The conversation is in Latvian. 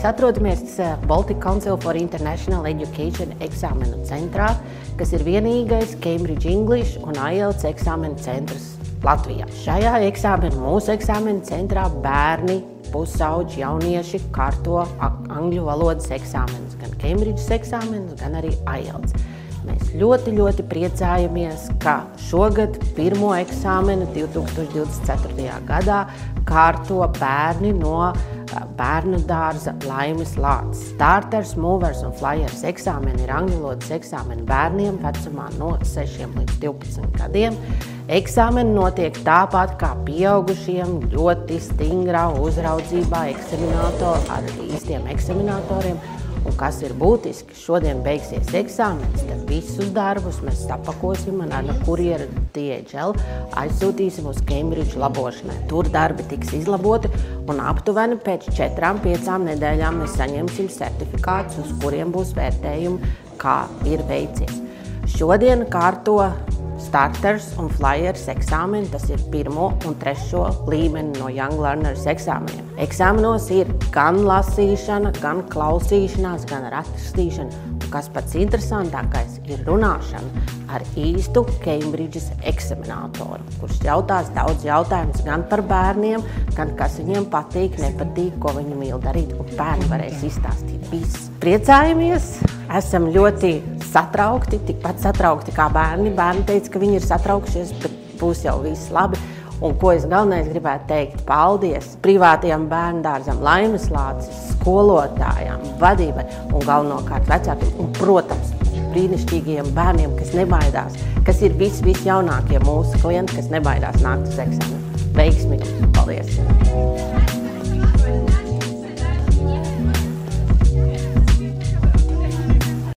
Mēs atrodamies Baltic Council for International Education eksāmenu centrā, kas ir vienīgais Cambridge English un IELTS eksāmenu centrs Latvijā. Šajā mūsu eksāmenu centrā bērni, pusauģi, jaunieši kārto angļu valodas eksāmenus, gan Cambridges eksāmenus, gan arī IELTS. Mēs ļoti priecājamies, ka šogad pirmo eksāmenu 2024. gadā kārto bērni no bērnu dārza Laimes Lācis. Starters, Movers un Flyers eksāmeni ir angļu valodas eksāmeni bērniem vecumā no 6 līdz 12 gadiem. Eksāmeni notiek tāpat kā pieaugušiem, ļoti stingrā uzraudzībā ar īstiem eksaminatoriem. Un kas ir būtiski, šodien beigsies eksāmenis, tad visus darbus mēs sapakosim un ar kurjeru DHL aizsūtīsim uz Cambridge labošanai. Tur darbi tiks izlaboti un aptuveni pēc 4–5 nedēļām mēs saņemsim certifikātus, uz kuriem būs vērtējumi, kā ir veicies. Šodien kārto Starters un Flyers eksāmeni, tas ir 1. un 3. līmeni no Young Learners eksāmeniem. Eksāmenos ir gan lasīšana, gan klausīšanās, gan rakstīšana. Un kas pats interesantākais ir runāšana ar īstu Cambridges eksaminatoru, kurš jautās daudz jautājumus gan par bērniem, gan kas viņiem patīk, nepatīk, ko viņi mīl darīt, un bērni varēs izstāstīt visu. Priecājamies, esam ļoti satraukti, tikpat satraukti kā bērni. Bērni teica, ka viņi ir satraukšies, bet būs jau viss labi. Un ko es galvenais gribētu teikt, paldies privātajam bērnu dārzam Laimes Lācis, skolotājām, vadībai un galvenokārt vecākiem. Un, protams, brīnišķīgajiem bērniem, kas nebaidās, kas ir visjaunākie mūsu klienti, kas nebaidās nākt uz eksāmenu. Veiksmi! Paldies!